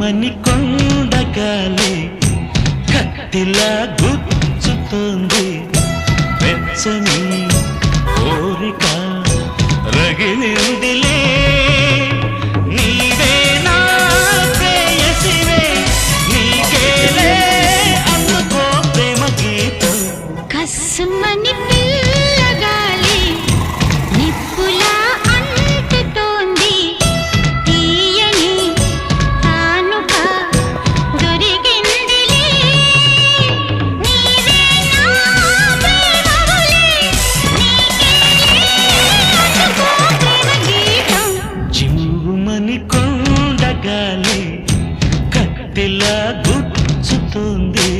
చివురుమని కొండగాలి కత్తిలా గుచ్చుతోంది వెచ్చని కోరిక రగిలిందిలే నీవే నా ప్రేయసివే నీకేలే అందుకో ప్రేమ గీతం కస్సుమని పిల్లగాలి నిప్పులా అంటుతోంది తీయని తానుక దొరికిందిలే నీవే నా ప్రేమవలే నీకేలే అందుకో ప్రేమ గీతం చివురుమని కొండగాలి కత్తిలా గుచ్చుతోంది